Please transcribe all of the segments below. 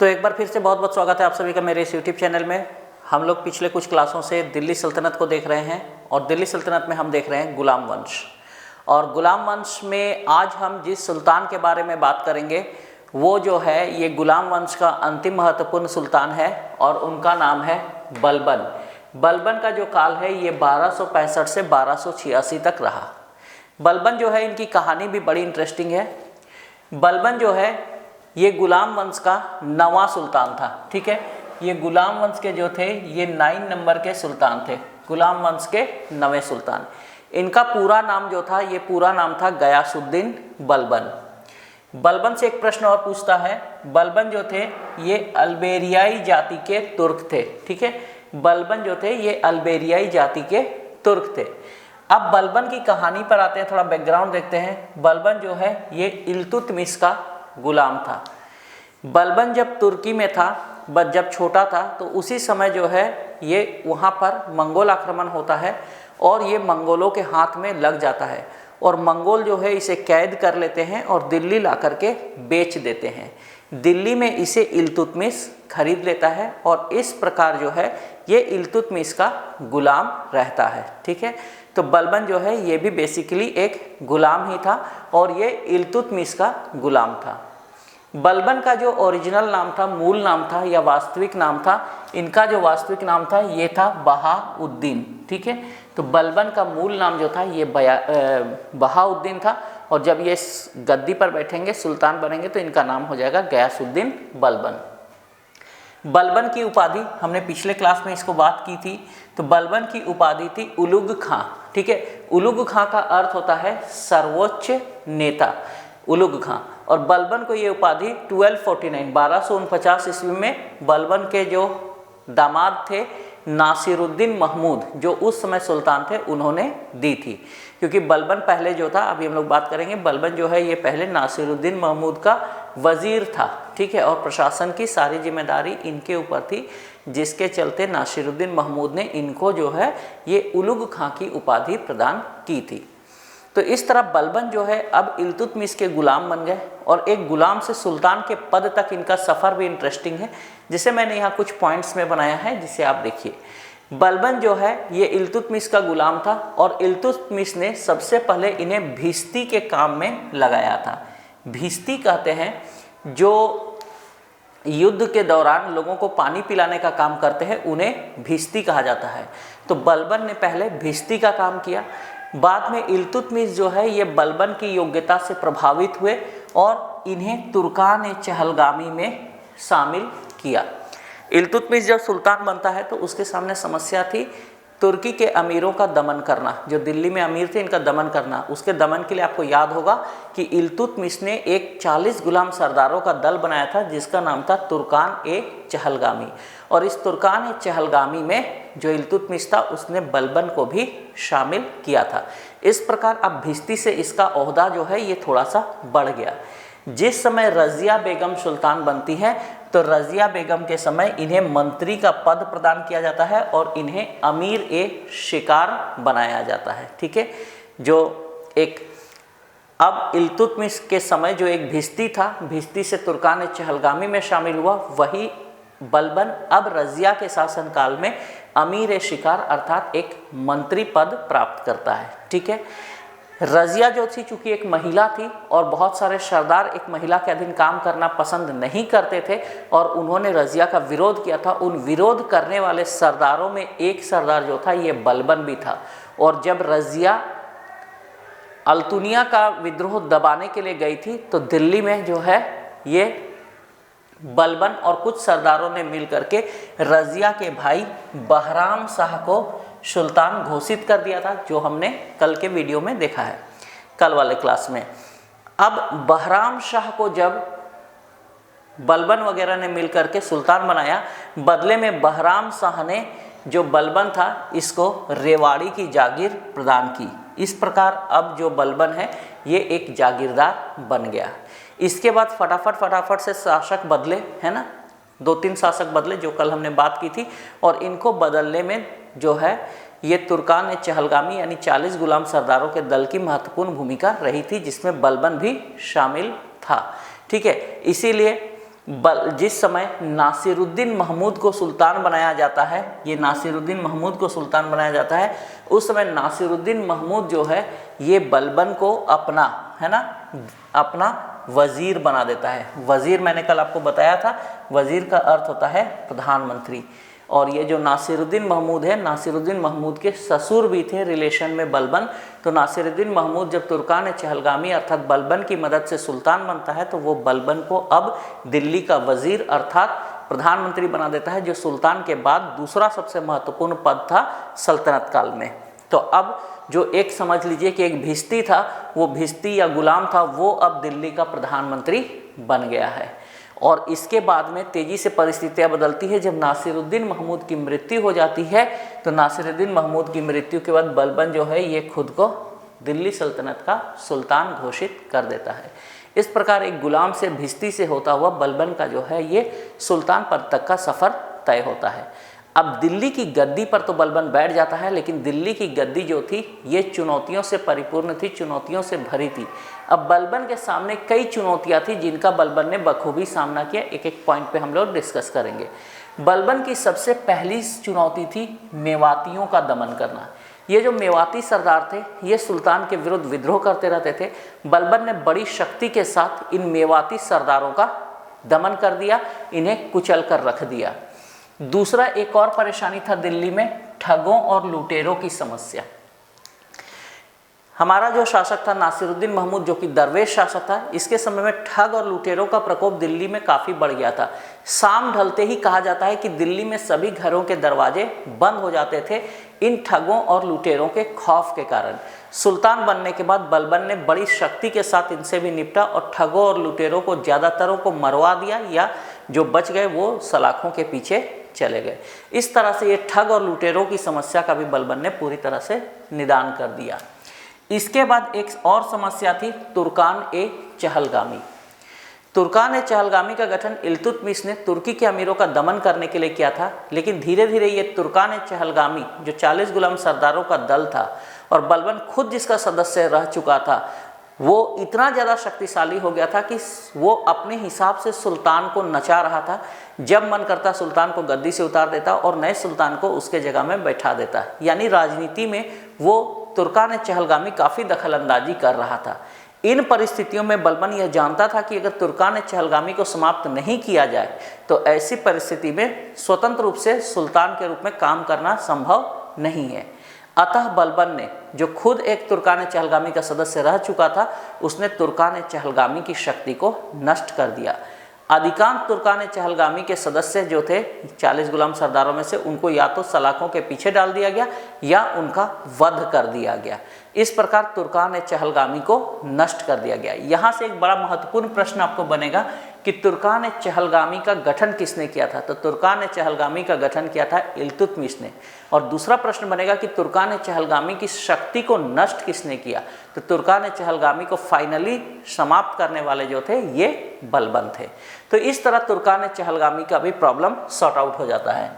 तो एक बार फिर से बहुत बहुत स्वागत है आप सभी का मेरे इस यूट्यूब चैनल में। हम लोग पिछले कुछ क्लासों से दिल्ली सल्तनत को देख रहे हैं और दिल्ली सल्तनत में हम देख रहे हैं गुलाम वंश। और गुलाम वंश में आज हम जिस सुल्तान के बारे में बात करेंगे वो जो है ये गुलाम वंश का अंतिम महत्वपूर्ण सुल्तान है और उनका नाम है बलबन। बलबन का जो काल है ये 1265 से 1286 तक रहा। बलबन जो है इनकी कहानी भी बड़ी इंटरेस्टिंग है। बलबन जो है ये गुलाम वंश का 9वां सुल्तान था। ठीक है, ये गुलाम वंश के जो थे ये 9 नंबर के सुल्तान थे, गुलाम वंश के 9वें सुल्तान। इनका पूरा नाम जो था ये पूरा नाम था गयासुद्दीन बलबन। बलबन से एक प्रश्न और पूछता है, बलबन जो थे ये अल्बेरियाई जाति के तुर्क थे। ठीक है, बलबन जो थे ये अल्बेरियाई जाति के तुर्क थे। अब बलबन की कहानी पर आते हैं, थोड़ा बैकग्राउंड देखते हैं। बलबन जो है ये इल्तुतमिश का गुलाम था। बलबन जब तुर्की में था, जब छोटा था, तो उसी समय जो है ये वहाँ पर मंगोल आक्रमण होता है और ये मंगोलों के हाथ में लग जाता है और मंगोल जो है इसे कैद कर लेते हैं और दिल्ली ला करके बेच देते हैं। दिल्ली में इसे इल्तुतमिश खरीद लेता है और इस प्रकार जो है ये इल्तुतमिश का गुलाम रहता है। ठीक है, तो बलबन जो है ये भी बेसिकली एक गुलाम ही था और ये इल्तुतमिश का गुलाम था। बलबन का जो ओरिजिनल नाम था, मूल नाम था या वास्तविक नाम था, इनका जो वास्तविक नाम था ये था बहाउद्दीन। ठीक है, तो बलबन का मूल नाम जो था ये बहाउद्दीन था और जब ये गद्दी पर बैठेंगे, सुल्तान बनेंगे, तो इनका नाम हो जाएगा गयासुद्दीन बलबन। बलबन की उपाधि हमने पिछले क्लास में इसको बात की थी, तो बलबन की उपाधि थी उलुग खां। ठीक है, उलुग खां का अर्थ होता है सर्वोच्च नेता, उलुग खां। और बलबन को ये उपाधि 1249 ईस्वी में बलबन के जो दामाद थे नासिरुद्दीन महमूद, जो उस समय सुल्तान थे, उन्होंने दी थी। क्योंकि बलबन पहले जो था, अभी हम लोग बात करेंगे, बलबन जो है ये पहले नासिरुद्दीन महमूद का वजीर था। ठीक है, और प्रशासन की सारी जिम्मेदारी इनके ऊपर थी, जिसके चलते नासिरुद्दीन महमूद ने इनको जो है ये उलुग खां की उपाधि प्रदान की थी। तो इस तरह बलबन जो है अब इल्तुतमिश के गुलाम बन गए और एक गुलाम से सुल्तान के पद तक इनका सफ़र भी इंटरेस्टिंग है, जिसे मैंने यहाँ कुछ पॉइंट्स में बनाया है, जिसे आप देखिए। बलबन जो है ये इल्तुतमिश का गुलाम था और इल्तुतमिश ने सबसे पहले इन्हें भिस्ती के काम में लगाया था। भिस्ती कहते हैं जो युद्ध के दौरान लोगों को पानी पिलाने का काम करते हैं, उन्हें भिस्ती कहा जाता है। तो बलबन ने पहले भिस्ती का काम किया। बाद में इल्तुतमिश जो है ये बलबन की योग्यता से प्रभावित हुए और इन्हें तुर्कान चहलगामी में शामिल किया। इल्तुतमिश जब सुल्तान बनता है तो उसके सामने समस्या थी तुर्की के अमीरों का दमन करना, जो दिल्ली में अमीर थे इनका दमन करना। उसके दमन के लिए आपको याद होगा कि इल्तुतमिश ने एक 40 गुलाम सरदारों का दल बनाया था जिसका नाम था तुर्कान चहलगामी। और इस तुर्कान चहलगामी में जो इल्तुतमिश था उसने बलबन को भी शामिल किया था। इस प्रकार अब भिस्ती से इसका ओहदा जो है ये थोड़ा सा बढ़ गया। जिस समय रज़िया बेगम सुल्तान बनती है तो रज़िया बेगम के समय इन्हें मंत्री का पद प्रदान किया जाता है और इन्हें अमीर शिकार बनाया जाता है। ठीक है, जो एक अब इल्तुतमिश के समय जो एक भिस्ती था, भिस्ती से तुर्कान चहलगामी में शामिल हुआ, वही बलबन अब रज़िया के शासनकाल में अमीर शिकार अर्थात एक मंत्री पद प्राप्त करता है। ठीक है, रज़िया जो थी चूँकि एक महिला थी और बहुत सारे सरदार एक महिला के अधीन काम करना पसंद नहीं करते थे और उन्होंने रज़िया का विरोध किया था। उन विरोध करने वाले सरदारों में एक सरदार जो था ये बलबन भी था। और जब रज़िया अल्तुनिया का विद्रोह दबाने के लिए गई थी तो दिल्ली में जो है ये बलबन और कुछ सरदारों ने मिल करके रज़िया के भाई बहराम शाह को सुल्तान घोषित कर दिया था, जो हमने कल के वीडियो में देखा है, कल वाले क्लास में। अब बहराम शाह को जब बलबन वगैरह ने मिल करके सुल्तान बनाया, बदले में बहराम शाह ने जो बलबन था इसको रेवाड़ी की जागीर प्रदान की। इस प्रकार अब जो बलबन है ये एक जागीरदार बन गया। इसके बाद फटाफट से शासक बदले, है ना, 2-3 शासक बदले जो कल हमने बात की थी। और इनको बदलने में जो है ये तुर्कान चहलगामी यानी 40 गुलाम सरदारों के दल की महत्वपूर्ण भूमिका रही थी, जिसमें बलबन भी शामिल था। ठीक है, इसीलिए जिस समय नासिरुद्दीन महमूद को सुल्तान बनाया जाता है, ये नासिरुद्दीन महमूद को सुल्तान बनाया जाता है, उस समय नासिरुद्दीन महमूद जो है ये बलबन को अपना, है ना, अपना वजीर बना देता है। वजीर मैंने कल आपको बताया था, वजीर का अर्थ होता है प्रधानमंत्री। और ये जो नासिरुद्दीन महमूद है, नासिरुद्दीन महमूद के ससुर भी थे रिलेशन में बलबन। तो नासिरुद्दीन महमूद जब तुर्कान चहलगामी अर्थात बलबन की मदद से सुल्तान बनता है तो वो बलबन को अब दिल्ली का वजीर अर्थात प्रधानमंत्री बना देता है, जो सुल्तान के बाद दूसरा सबसे महत्वपूर्ण पद था सल्तनत काल में। तो अब जो एक समझ लीजिए कि एक भिश्ती था, वो भिश्ती या गुलाम था, वो अब दिल्ली का प्रधानमंत्री बन गया है। और इसके बाद में तेजी से परिस्थितियां बदलती है। जब नासिरुद्दीन महमूद की मृत्यु हो जाती है तो नासिरुद्दीन महमूद की मृत्यु के बाद बलबन जो है ये खुद को दिल्ली सल्तनत का सुल्तान घोषित कर देता है। इस प्रकार एक गुलाम से भिश्ती से होता हुआ बलबन का जो है ये सुल्तान पद तक का सफ़र तय होता है। अब दिल्ली की गद्दी पर तो बलबन बैठ जाता है, लेकिन दिल्ली की गद्दी जो थी ये चुनौतियों से परिपूर्ण थी, चुनौतियों से भरी थी। अब बलबन के सामने कई चुनौतियां थी जिनका बलबन ने बखूबी सामना किया। एक एक पॉइंट पे हम लोग डिस्कस करेंगे। बलबन की सबसे पहली चुनौती थी मेवातियों का दमन करना। ये जो मेवाती सरदार थे ये सुल्तान के विरुद्ध विद्रोह करते रहते थे। बलबन ने बड़ी शक्ति के साथ इन मेवाती सरदारों का दमन कर दिया, इन्हें कुचल कर रख दिया। दूसरा एक और परेशानी था दिल्ली में, ठगों और लुटेरों की समस्या। हमारा जो शासक था नासिरुद्दीन महमूद, जो कि दरवेश शासक था, इसके समय में ठग और लुटेरों का प्रकोप दिल्ली में काफ़ी बढ़ गया था। शाम ढलते ही कहा जाता है कि दिल्ली में सभी घरों के दरवाजे बंद हो जाते थे इन ठगों और लुटेरों के खौफ के कारण। सुल्तान बनने के बाद बलबन ने बड़ी शक्ति के साथ इनसे भी निपटा और ठगों और लुटेरों को ज़्यादातरों को मरवा दिया, या जो बच गए वो सलाखों के पीछे चले गए। इस तरह से ये ठग और लुटेरों की समस्या का भी बलबन ने पूरी तरह से निदान कर दिया। इसके बाद एक और समस्या थी तुर्कान ए चहलगामी। तुर्कान ए चहलगामी का गठन इल्तुतमिश ने तुर्की के अमीरों का दमन करने के लिए किया था, लेकिन धीरे धीरे ये तुर्कान ए चहलगामी जो 40 गुलाम सरदारों का दल था और बलबन खुद जिसका सदस्य रह चुका था, वो इतना ज़्यादा शक्तिशाली हो गया था कि वो अपने हिसाब से सुल्तान को नचा रहा था। जब मन करता सुल्तान को गद्दी से उतार देता और नए सुल्तान को उसके जगह में बैठा देता। यानी राजनीति में वो तुर्कान चहलगामी काफ़ी दखलंदाजी कर रहा था। इन परिस्थितियों में बलबन यह जानता था कि अगर तुर्कान चहलगामी को समाप्त नहीं किया जाए तो ऐसी परिस्थिति में स्वतंत्र रूप से सुल्तान के रूप में काम करना संभव नहीं है। अतः बलबन ने, जो खुद एक तुर्कान चहलगामी का सदस्य रह चुका था, उसने तुर्कान चहलगामी की शक्ति को नष्ट कर दिया। अधिकांश तुर्कान चहलगामी के सदस्य जो थे 40 गुलाम सरदारों में से, उनको या तो सलाखों के पीछे डाल दिया गया या उनका वध कर दिया गया। इस प्रकार तुर्कान चहलगामी को नष्ट कर दिया गया। यहाँ से एक बड़ा महत्वपूर्ण प्रश्न आपको बनेगा कि तुर्कान चहलगामी का गठन किसने किया था। तो तुर्कान चहलगामी का गठन किया था इल्तुतमिश ने। और दूसरा प्रश्न बनेगा कि तुर्कान चहलगामी की शक्ति को नष्ट किसने किया। तो तुर्कान चहलगामी को फाइनली समाप्त करने वाले जो थे ये बलबन थे। तो इस तरह तुर्कान चहलगामी का भी प्रॉब्लम सॉर्ट आउट हो जाता है।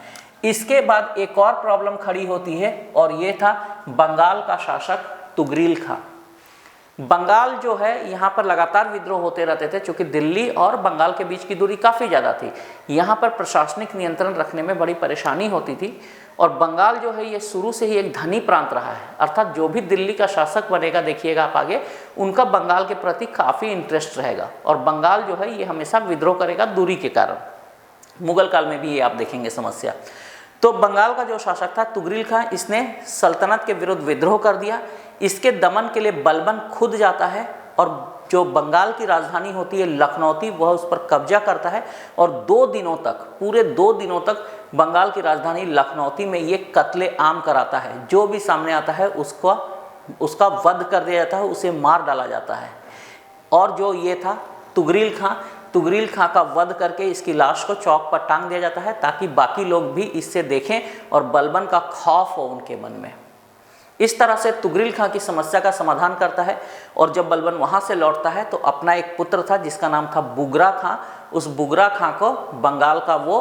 इसके बाद एक और प्रॉब्लम खड़ी होती है और ये था बंगाल का शासक तुगरील खां। बंगाल जो है यहाँ पर लगातार विद्रोह होते रहते थे, क्योंकि दिल्ली और बंगाल के बीच की दूरी काफ़ी ज़्यादा थी। यहाँ पर प्रशासनिक नियंत्रण रखने में बड़ी परेशानी होती थी। और बंगाल जो है ये शुरू से ही एक धनी प्रांत रहा है, अर्थात जो भी दिल्ली का शासक बनेगा, देखिएगा आप आगे, उनका बंगाल के प्रति काफ़ी इंटरेस्ट रहेगा। और बंगाल जो है ये हमेशा विद्रोह करेगा दूरी के कारण। मुगल काल में भी ये आप देखेंगे समस्या। तो बंगाल का जो शासक था तुगरील खां, इसने सल्तनत के विरुद्ध विद्रोह कर दिया। इसके दमन के लिए बलबन खुद जाता है और जो बंगाल की राजधानी होती है लखनौती, वह उस पर कब्जा करता है और 2 दिनों तक, पूरे 2 दिनों तक बंगाल की राजधानी लखनौती में ये कत्ले आम कराता है। जो भी सामने आता है उसका वध कर दिया जाता है, उसे मार डाला जाता है। और जो ये था तुगरील खां का वध करके इसकी लाश को चौक पर टांग दिया जाता है, ताकि बाकी लोग भी इससे देखें और बलबन का खौफ हो उनके मन में। इस तरह से तुगरील खां की समस्या का समाधान करता है। और जब बलबन वहाँ से लौटता है तो अपना एक पुत्र था जिसका नाम था बुगरा खां, उस बुगरा खां को बंगाल का वो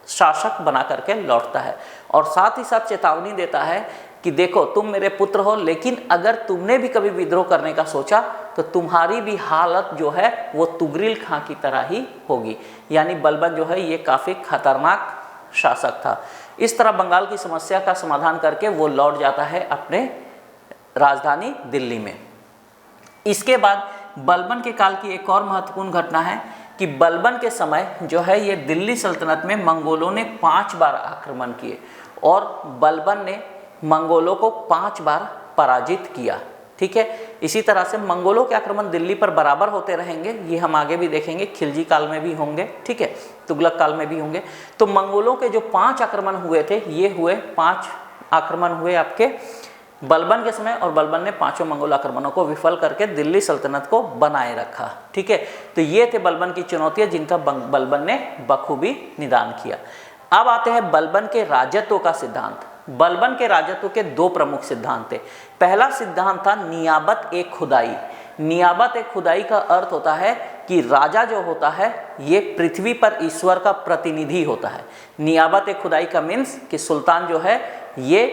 शासक बना करके लौटता है। और साथ ही साथ चेतावनी देता है कि देखो तुम मेरे पुत्र हो, लेकिन अगर तुमने भी कभी विद्रोह करने का सोचा तो तुम्हारी भी हालत जो है वो तुगरिल खां की तरह ही होगी। यानी बलबन जो है ये काफ़ी खतरनाक शासक था। इस तरह बंगाल की समस्या का समाधान करके वो लौट जाता है अपने राजधानी दिल्ली में। इसके बाद बलबन के काल की एक और महत्वपूर्ण घटना है कि बलबन के समय जो है ये दिल्ली सल्तनत में मंगोलों ने 5 बार आक्रमण किए और बलबन ने मंगोलों को 5 बार पराजित किया। ठीक है, इसी तरह से मंगोलों के आक्रमण दिल्ली पर बराबर होते रहेंगे, ये हम आगे भी देखेंगे, खिलजी काल में भी होंगे, ठीक है, तुगलक काल में भी होंगे। तो मंगोलों के जो 5 आक्रमण हुए थे, ये हुए 5 आक्रमण हुए आपके बलबन के समय, और बलबन ने 5 मंगोल आक्रमणों को विफल करके दिल्ली सल्तनत को बनाए रखा। ठीक है, तो ये थे बलबन की चुनौतियां जिनका बलबन ने बखूबी निदान किया। अब आते हैं बलबन के राजत्व का सिद्धांत। बलबन के राजत्व के 2 प्रमुख सिद्धांत थे। पहला सिद्धांत था नियाबत ए खुदाई। नियाबत ए खुदाई का अर्थ होता है कि राजा जो होता है ये पृथ्वी पर ईश्वर का प्रतिनिधि होता है। नियाबत ए खुदाई का मीन्स कि सुल्तान जो है ये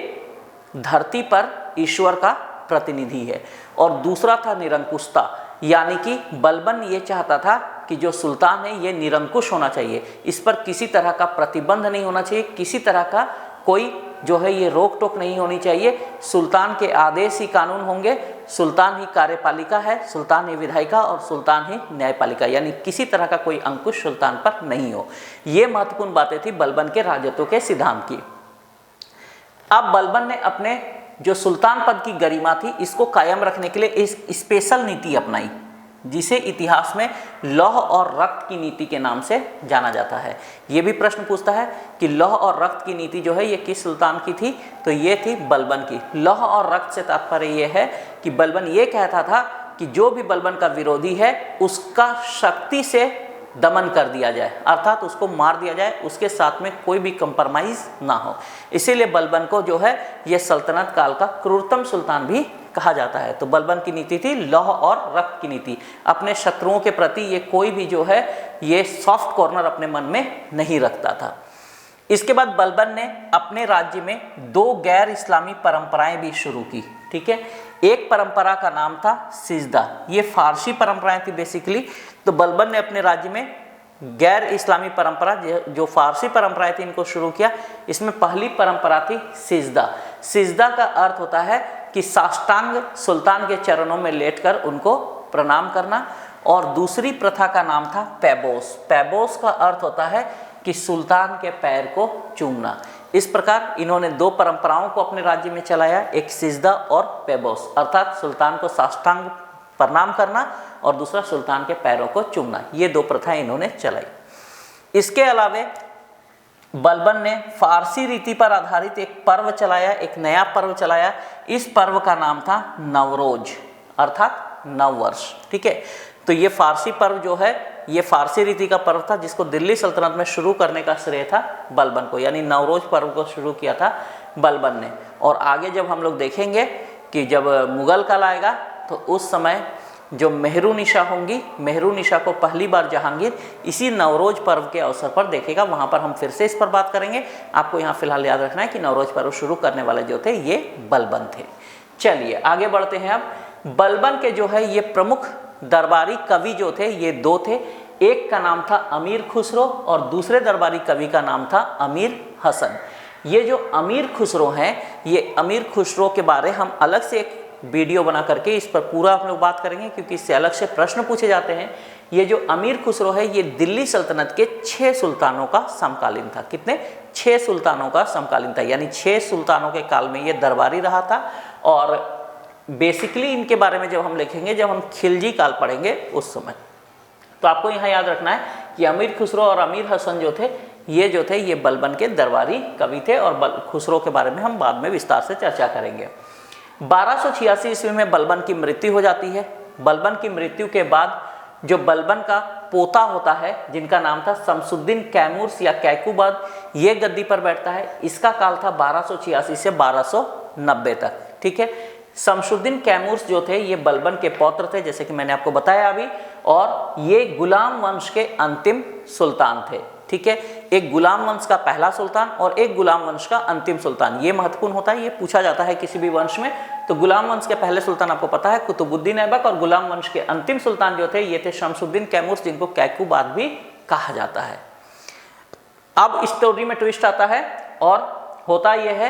धरती पर ईश्वर का प्रतिनिधि है। और दूसरा था निरंकुशता, यानी कि बलबन ये चाहता था कि जो सुल्तान है ये निरंकुश होना चाहिए, इस पर किसी तरह का प्रतिबंध नहीं होना चाहिए, किसी तरह का कोई जो है ये रोक टोक नहीं होनी चाहिए। सुल्तान के आदेश ही कानून होंगे, सुल्तान ही कार्यपालिका है, सुल्तान ही विधायिका और सुल्तान ही न्यायपालिका, यानी किसी तरह का कोई अंकुश सुल्तान पर नहीं हो। ये महत्वपूर्ण बातें थी बलबन के राजत्व के सिद्धांत की। अब बलबन ने अपने जो सुल्तान पद की गरिमा थी इसको कायम रखने के लिए एक स्पेशल नीति अपनाई, जिसे इतिहास में लौह और रक्त की नीति के नाम से जाना जाता है। ये भी प्रश्न पूछता है कि लौह और रक्त की नीति जो है ये किस सुल्तान की थी, तो ये थी बलबन की। लौह और रक्त से तात्पर्य ये है कि बलबन ये कहता था कि जो भी बलबन का विरोधी है उसका शक्ति से दमन कर दिया जाए, अर्थात उसको मार दिया जाए, उसके साथ में कोई भी कंप्रोमाइज ना हो। इसीलिए बलबन को जो है ये सल्तनत काल का क्रूरतम सुल्तान भी कहा जाता है। तो बलबन की नीति थी लौह और रक्त की नीति। अपने शत्रुओं के प्रति ये कोई भी जो है ये सॉफ्ट कॉर्नर अपने मन में नहीं रखता था। इसके बाद बलबन ने अपने राज्य में 2 गैर इस्लामी परंपराएं भी शुरू की। ठीक है, एक परंपरा का नाम था सिजदा, ये फारसी परंपराएं थी बेसिकली। तो बलबन ने अपने राज्य में गैर इस्लामी परंपरा जो फारसी परंपराएं थी इनको शुरू किया। इसमें पहली परंपरा थी सिजदा। सिजदा का अर्थ होता है कि साष्टांग सुल्तान के चरणों में लेटकर उनको प्रणाम करना। और दूसरी प्रथा का नाम था पैबोस। पैबोस का अर्थ होता है कि सुल्तान के पैर को चूमना। इस प्रकार इन्होंने 2 परंपराओं को अपने राज्य में चलाया, एक सिजदा और पैबोस, अर्थात सुल्तान को साष्टांग प्रणाम करना और दूसरा सुल्तान के पैरों को चूमना। ये 2 प्रथाएं इन्होंने चलाई। इसके अलावे बलबन ने फारसी रीति पर आधारित एक पर्व चलाया, एक नया पर्व चलाया। इस पर्व का नाम था नवरोज, अर्थात नववर्ष। ठीक है, तो ये फारसी पर्व जो है ये फारसी रीति का पर्व था जिसको दिल्ली सल्तनत में शुरू करने का श्रेय था बलबन को, यानी नवरोज पर्व को शुरू किया था बलबन ने। और आगे जब हम लोग देखेंगे कि जब मुगल काल आएगा तो उस समय जो मेहरुनिशा होंगी, मेहरुनिशा को पहली बार जहांगीर इसी नवरोज पर्व के अवसर पर देखेगा। वहाँ पर हम फिर से इस पर बात करेंगे। आपको यहाँ फिलहाल याद रखना है कि नवरोज पर्व शुरू करने वाले जो थे ये बलबन थे। चलिए आगे बढ़ते हैं। अब बलबन के जो है ये प्रमुख दरबारी कवि जो थे ये 2 थे। एक का नाम था अमीर खुसरो और दूसरे दरबारी कवि का नाम था अमीर हसन। ये जो अमीर खुसरो हैं, ये अमीर खुसरो के बारे हम अलग से एक वीडियो बना करके इस पर पूरा हम लोग बात करेंगे, क्योंकि इससे अलग से प्रश्न पूछे जाते हैं। ये जो अमीर खुसरो है ये दिल्ली सल्तनत के 6 सुल्तानों का समकालीन था। कितने? 6 सुल्तानों का समकालीन था, यानी 6 सुल्तानों के काल में ये दरबारी रहा था। और बेसिकली इनके बारे में जब हम लिखेंगे, जब हम खिलजी काल पढ़ेंगे उस समय, तो आपको यहाँ याद रखना है कि अमीर खुसरो और अमीर हसन जो थे ये बलबन के दरबारी कवि थे। और खुसरो के बारे में हम बाद में विस्तार से चर्चा करेंगे। 1286 ईस्वी में बलबन की मृत्यु हो जाती है। बलबन की मृत्यु के बाद जो बलबन का पोता होता है जिनका नाम था शमसुद्दीन कैमूर्स या कैकुबाद, ये गद्दी पर बैठता है। इसका काल था 1286 से 1290 तक। ठीक है, शमसुद्दीन कैमूर्स जो थे ये बलबन के पौत्र थे, जैसे कि मैंने आपको बताया अभी, और ये गुलाम वंश के अंतिम सुल्तान थे। ठीक है, एक गुलाम वंश का पहला सुल्तान और एक गुलाम वंश का अंतिम सुल्तान। ये महत्वपूर्ण होता है, ये पूछा जाता है किसी भी वंश में। तो गुलाम वंश के पहले सुल्तान आपको पता है कुतुबुद्दीन ऐबक, और गुलाम वंश के अंतिम सुल्तान जो थे ये थे शमसुद्दीन कैमूर, जिनको कैकूबाद भी कहा जाता है। अब इस स्टोरी में ट्विस्ट आता है और होता यह है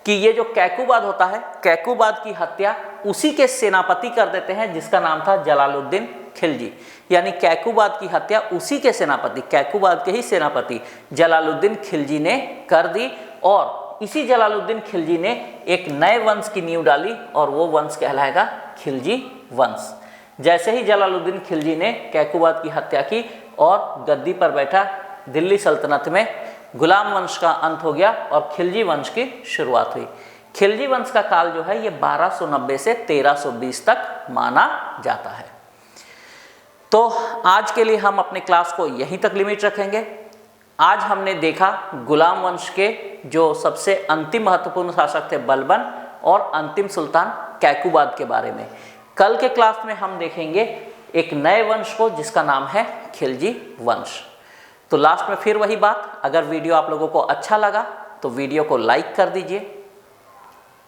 कि ये जो कैकूबाद होता है, कैकूबाद की हत्या उसी के सेनापति कर देते हैं जिसका नाम था जलालुद्दीन खिलजी। यानी कैकूबाद की हत्या उसी के सेनापति, कैकूबाद के ही सेनापति जलालुद्दीन खिलजी ने कर दी, और इसी जलालुद्दीन खिलजी ने एक नए वंश की नींव डाली और वो वंश कहलाएगा खिलजी वंश। जैसे ही जलालुद्दीन खिलजी ने कैकूबाद की हत्या की और गद्दी पर बैठा, दिल्ली सल्तनत में गुलाम वंश का अंत हो गया और खिलजी वंश की शुरुआत हुई। खिलजी वंश का काल जो है ये 1290 से 1320 तक माना जाता है। तो आज के लिए हम अपने क्लास को यहीं तक लिमिट रखेंगे। आज हमने देखा गुलाम वंश के जो सबसे अंतिम महत्वपूर्ण शासक थे बलबन, और अंतिम सुल्तान कैकूबाद के बारे में। कल के क्लास में हम देखेंगे एक नए वंश को जिसका नाम है खिलजी वंश। तो लास्ट में फिर वही बात, अगर वीडियो आप लोगों को अच्छा लगा तो वीडियो को लाइक कर दीजिए।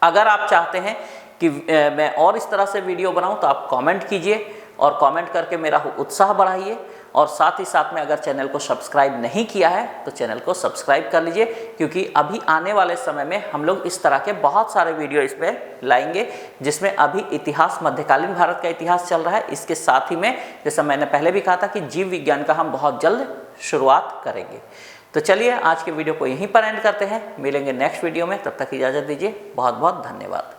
अगर आप चाहते हैं कि मैं और इस तरह से वीडियो बनाऊं तो आप कमेंट कीजिए और कमेंट करके मेरा उत्साह बढ़ाइए। और साथ ही साथ में अगर चैनल को सब्सक्राइब नहीं किया है तो चैनल को सब्सक्राइब कर लीजिए, क्योंकि अभी आने वाले समय में हम लोग इस तरह के बहुत सारे वीडियो इसमें लाएंगे, जिसमें अभी इतिहास, मध्यकालीन भारत का इतिहास चल रहा है। इसके साथ ही में जैसा मैंने पहले भी कहा था कि जीव विज्ञान का हम बहुत जल्द शुरुआत करेंगे। तो चलिए आज के वीडियो को यहीं पर एंड करते हैं, मिलेंगे नेक्स्ट वीडियो में, तब तक इजाज़त दीजिए। बहुत बहुत धन्यवाद।